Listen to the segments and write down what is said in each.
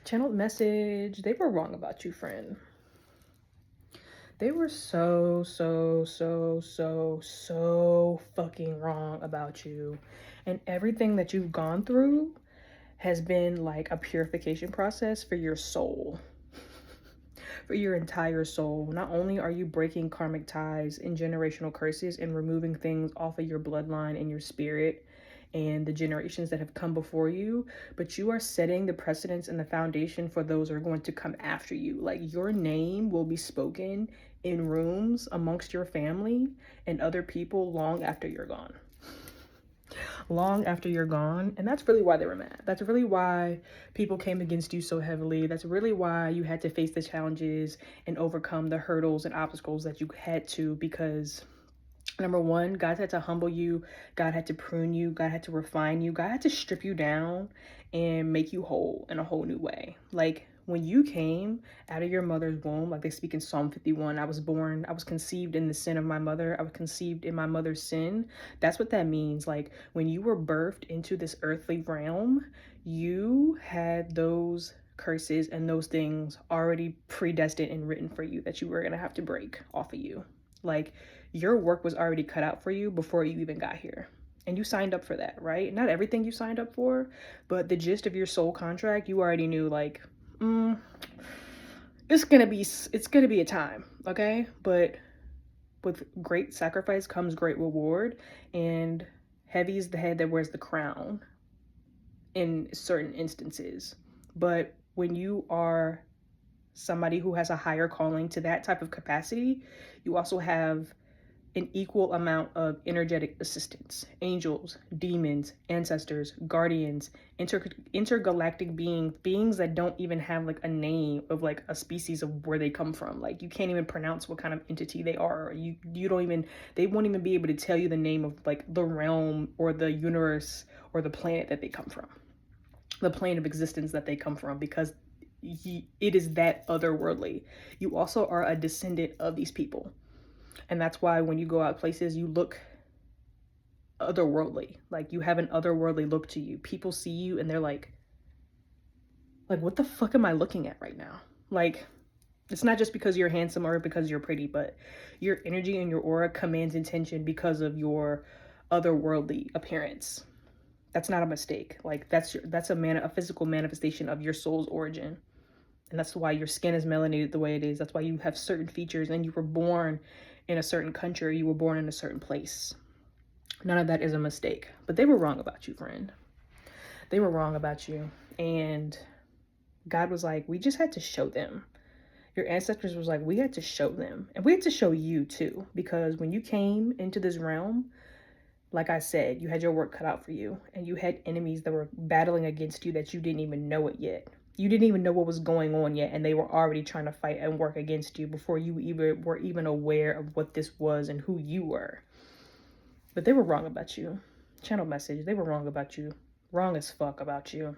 Channeled message. They were wrong about you, friend. They were so fucking wrong about you. And everything that you've gone through has been like a purification process for your soul. For your entire soul. Not only are you breaking karmic ties and generational curses and removing things off of your bloodline and your spirit and the generations that have come before you, but you are setting the precedence and the foundation for those who are going to come after you. Like, your name will be spoken in rooms amongst your family and other people long after you're gone. Long after you're gone. And that's really why they were mad. That's really why people came against you so heavily. That's really why you had to face the challenges and overcome the hurdles and obstacles that you had to, because number one, God had to humble you, God had to prune you, God had to refine you, God had to strip you down and make you whole in a whole new way. Like, when you came out of your mother's womb, like they speak in Psalm 51, I was conceived in the sin of my mother, I was conceived in my mother's sin. That's what that means. Like, when you were birthed into this earthly realm, you had those curses and those things already predestined and written for you that you were gonna have to break off of you. Like, your work was already cut out for you before you even got here. And you signed up for that, right? Not everything you signed up for, but the gist of your soul contract, you already knew, like, it's gonna be a time, okay? But with great sacrifice comes great reward, and heavy is the head that wears the crown in certain instances. But when you are somebody who has a higher calling to that type of capacity, you also have an equal amount of energetic assistance, angels, demons, ancestors, guardians, intergalactic beings that don't even have like a name of like a species of where they come from. Like, you can't even pronounce what kind of entity they are. You don't even, they won't even be able to tell you the name of like the realm or the universe or the planet that they come from, the plane of existence that they come from, because it is that otherworldly. You also are a descendant of these people. And that's why when you go out places, you look otherworldly. Like, you have an otherworldly look to you. People see you and they're like, what the fuck am I looking at right now? Like, it's not just because you're handsome or because you're pretty, but your energy and your aura commands attention because of your otherworldly appearance. That's not a mistake. Like, that's a physical manifestation of your soul's origin. And that's why your skin is melanated the way it is. That's why you have certain features, and you were born in a certain country, you were born in a certain place. None of that is a mistake. But they were wrong about you, friend. They were wrong about you. And God was like, we just had to show them. Your ancestors was like, we had to show them. And we had to show you too. Because when you came into this realm, like I said, you had your work cut out for you. And you had enemies that were battling against you that you didn't even know it yet. You didn't even know what was going on yet, and they were already trying to fight and work against you before you were even aware of what this was and who you were. But they were wrong about you. Channel message, they were wrong about you. Wrong as fuck about you.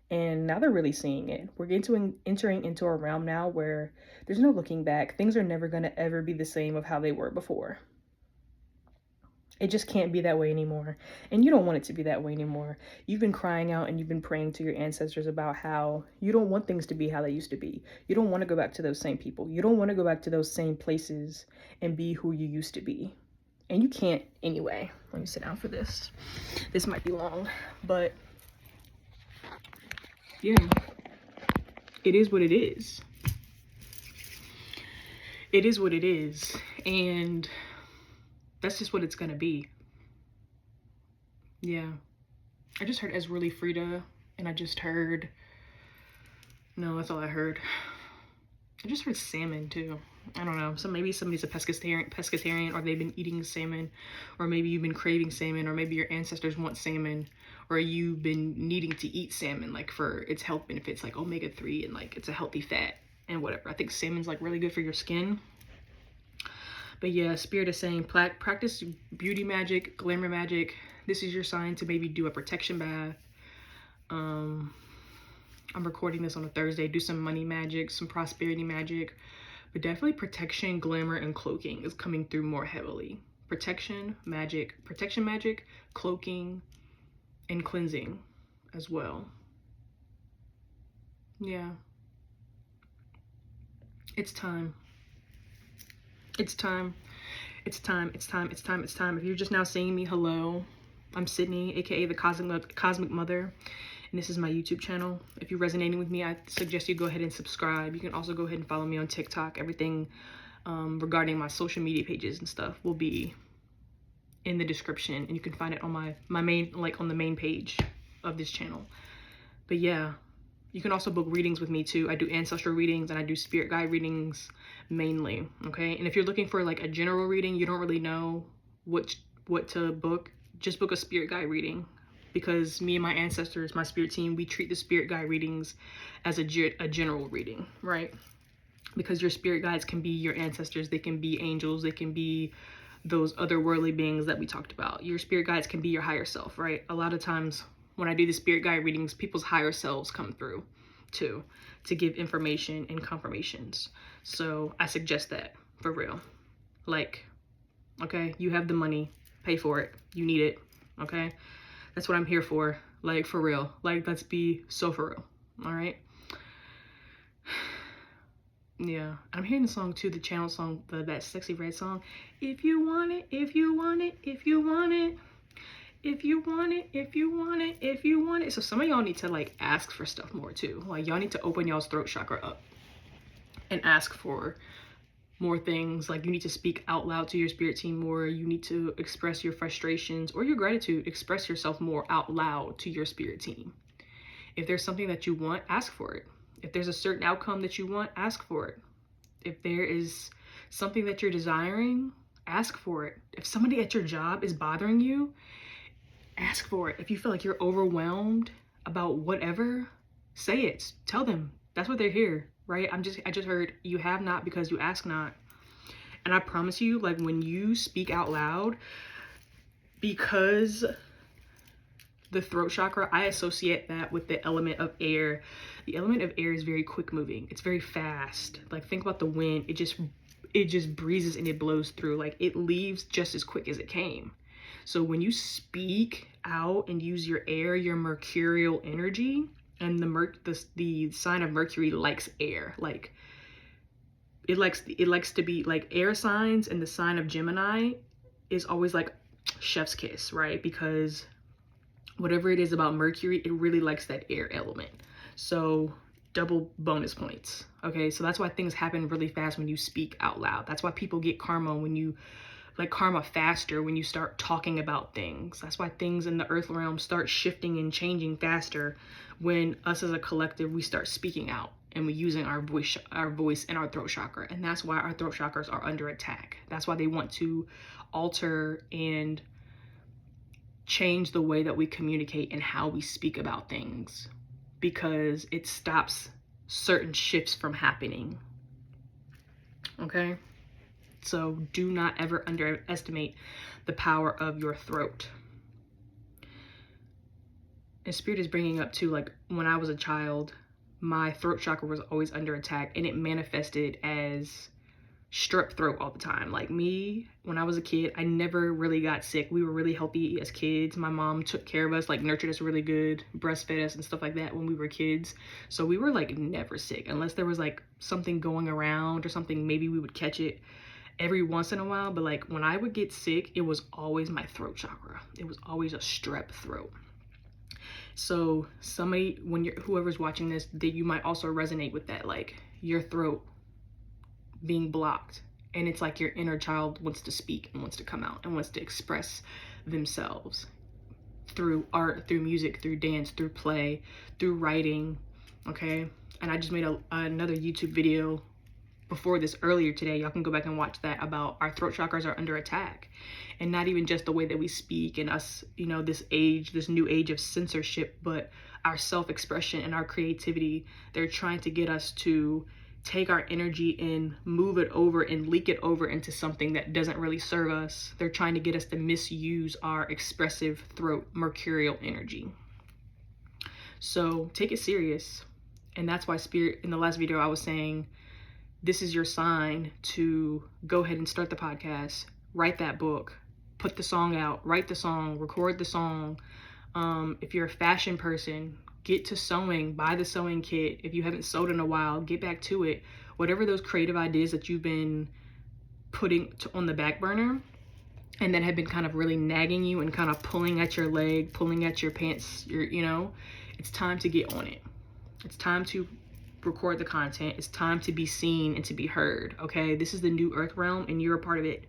And now they're really seeing it. We're entering into a realm now where there's no looking back. Things are never going to ever be the same of how they were before. It just can't be that way anymore. And you don't want it to be that way anymore. You've been crying out and you've been praying to your ancestors about how you don't want things to be how they used to be. You don't want to go back to those same people. You don't want to go back to those same places and be who you used to be. And you can't anyway. Let me sit down for this. This might be long, but yeah, it is what it is. It is what it is. And that's just what it's gonna be. Yeah. I just heard Ezra Frida, and I just heard, no, that's all I heard. I just heard salmon too. I don't know. So maybe somebody's a pescatarian, or they've been eating salmon, or maybe you've been craving salmon, or maybe your ancestors want salmon, or you've been needing to eat salmon, like for its health benefits, like omega-3, and like it's a healthy fat and whatever. I think salmon's like really good for your skin. But yeah, Spirit is saying practice beauty magic, glamour magic. This is your sign to maybe do a protection bath. I'm recording this on a Thursday. Do some money magic, some prosperity magic. But definitely protection, glamour, and cloaking is coming through more heavily. Protection magic, cloaking, and cleansing as well. Yeah. It's time. It's time. It's time. It's time. It's time. It's time. If you're just now seeing me, hello. I'm Sydney, aka the Cosmic Mother, and this is my YouTube channel. If you're resonating with me, I suggest you go ahead and subscribe. You can also go ahead and follow me on TikTok. Everything regarding my social media pages and stuff will be in the description, and you can find it on my main, like on the main page of this channel. But yeah, you can also book readings with me too. I do ancestral readings and I do spirit guide readings mainly, okay? And if you're looking for like a general reading, you don't really know what to book, just book a spirit guide reading, because me and my ancestors, my spirit team, we treat the spirit guide readings as a general reading, right? Because your spirit guides can be your ancestors, they can be angels, they can be those otherworldly beings that we talked about. Your spirit guides can be your higher self, right? A lot of times when I do the spirit guide readings, people's higher selves come through too, to give information and confirmations. So I suggest that, for real. Like, okay, you have the money, pay for it, you need it, okay? That's what I'm here for, like, for real. Like, let's be so for real, all right? Yeah, I'm hearing the song too, the channel song, that Sexy Red song. If you want it, if you want it, if you want it, if you want it, if you want it, if you want it. So some of y'all need to like ask for stuff more too. Like y'all need to open y'all's throat chakra up and ask for more things. Like you need to speak out loud to your spirit team more. You need to express your frustrations or your gratitude. Express yourself more out loud to your spirit team. If there's something that you want, ask for it. If there's a certain outcome that you want, ask for it. If there is something that you're desiring, ask for it. If somebody at your job is bothering you, ask for it. If you feel like you're overwhelmed about whatever, say it. Tell them. That's what they're here, right? I just heard, you have not because you ask not. And I promise you, like when you speak out loud, because the throat chakra, I associate that with the element of air. The element of air is very quick moving. It's very fast. Like think about the wind. It just breezes and it blows through. Like it leaves just as quick as it came. So when you speak out and use your air, your mercurial energy, and the sign of Mercury likes air. Like it likes to be like air signs, and the sign of Gemini is always like chef's kiss, right? Because whatever it is about Mercury, it really likes that air element. So double bonus points. Okay, so that's why things happen really fast when you speak out loud. That's why people get karma when you like karma faster when you start talking about things. That's why things in the earth realm start shifting and changing faster when us as a collective, we start speaking out and we're using our voice and our throat chakra. And that's why our throat chakras are under attack. That's why they want to alter and change the way that we communicate and how we speak about things, because it stops certain shifts from happening. Okay? So do not ever underestimate the power of your throat. And Spirit is bringing up too, like when I was a child, my throat chakra was always under attack, and it manifested as strep throat all the time. Like me, when I was a kid, I never really got sick. We were really healthy as kids. My mom took care of us, like nurtured us really good, breastfed us and stuff like that when we were kids. So we were like never sick unless there was like something going around or something. Maybe we would catch it every once in a while. But like when I would get sick, it was always my throat chakra. It was always a strep throat. So somebody, when you're, whoever's watching this, that you might also resonate with that, like your throat being blocked, and it's like your inner child wants to speak and wants to come out and wants to express themselves through art, through music, through dance, through play, through writing. Okay, and I just made another YouTube video before this earlier today. Y'all can go back and watch that, about our throat chakras are under attack. And not even just the way that we speak and us, you know, this new age of censorship, but our self-expression and our creativity. They're trying to get us to take our energy and move it over and leak it over into something that doesn't really serve us. They're trying to get us to misuse our expressive throat mercurial energy. So take it serious. And that's why Spirit, in the last video I was saying, this is your sign to go ahead and start the podcast, write that book, put the song out, write the song, record the song. If you're a fashion person, Get to sewing, buy the sewing kit. If you haven't sewed in a while, get back to it. Whatever those creative ideas that you've been putting on the back burner and that have been kind of really nagging you and kind of pulling at your leg, pulling at your pants, it's time to get on it. It's time to record the content. It's time to be seen and to be heard, okay? This is the new earth realm and you're a part of it.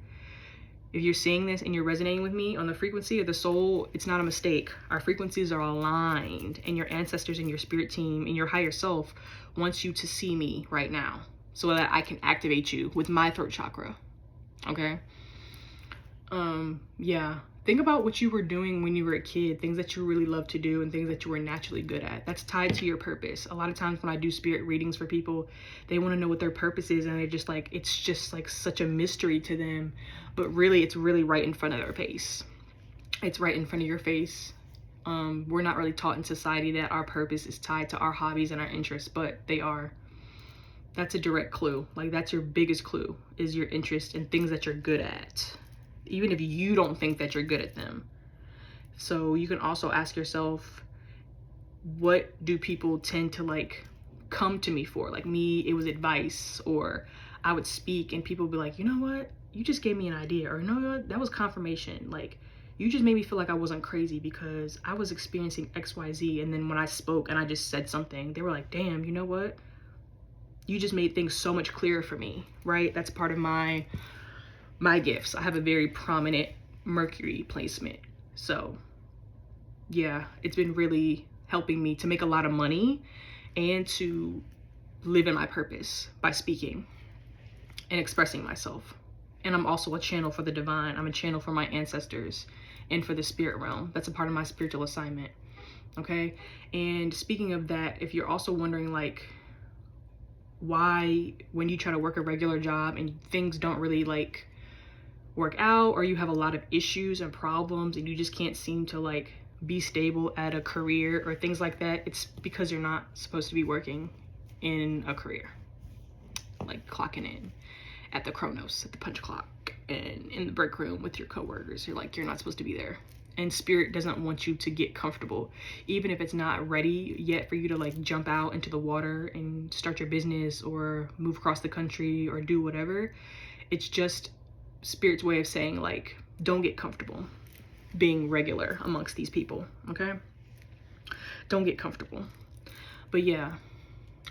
If you're seeing this and you're resonating with me on the frequency of the soul, it's not a mistake. Our frequencies are aligned, and your ancestors and your spirit team and your higher self wants you to see me right now so that I can activate you with my throat chakra, okay? Yeah. Think about what you were doing when you were a kid, things that you really love to do and things that you were naturally good at. That's tied to your purpose. A lot of times when I do spirit readings for people, they want to know what their purpose is, and they're just like, it's just like such a mystery to them. But really, it's really right in front of their face. It's right in front of your face. We're not really taught in society that our purpose is tied to our hobbies and our interests, but they are. That's a direct clue. Like, that's your biggest clue, is your interest in things that you're good at, even if you don't think that you're good at them. So you can also ask yourself, what do people tend to like come to me for? Like me, it was advice, or I would speak and people would be like, you know what? You just gave me an idea, or you know what? That was confirmation. Like, you just made me feel like I wasn't crazy because I was experiencing XYZ. And then when I spoke and I just said something, they were like, damn, you know what? You just made things so much clearer for me, right? That's part of my gifts. I have a very prominent Mercury placement. So yeah, it's been really helping me to make a lot of money and to live in my purpose by speaking and expressing myself. And I'm also a channel for the divine. I'm a channel for my ancestors and for the spirit realm. That's a part of my spiritual assignment. Okay. And speaking of that, if you're also wondering like why when you try to work a regular job and things don't really like work out, or you have a lot of issues and problems and you just can't seem to like be stable at a career or things like that, it's because you're not supposed to be working in a career, like clocking in at the Chronos, at the punch clock, and in the break room with your coworkers. You're not supposed to be there. And spirit doesn't want you to get comfortable, even if it's not ready yet for you to like jump out into the water and start your business or move across the country or do whatever. It's just spirit's way of saying like, don't get comfortable being regular amongst these people, okay? Don't get comfortable. But yeah,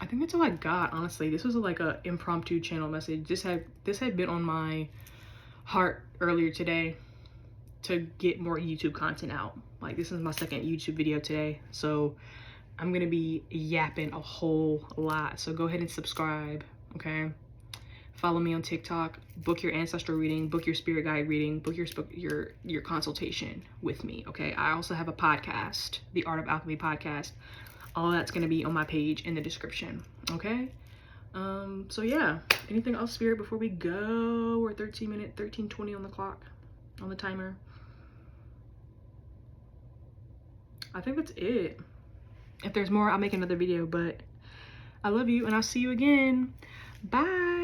I think that's all I got, honestly. This was like a impromptu channel message. This had been on my heart earlier today to get more YouTube content out. Like, this is my second YouTube video today, so I'm gonna be yapping a whole lot. So go ahead and subscribe, okay? Follow me on TikTok, book your ancestral reading, book your spirit guide reading, book your consultation with me, okay? I also have a podcast, the Art of Alchemy podcast. All that's gonna be on my page in the description, okay? So yeah, anything else, spirit, before we go? We're 13:20 on the clock, on the timer. I think that's it. If there's more, I'll make another video, but I love you and I'll see you again. Bye.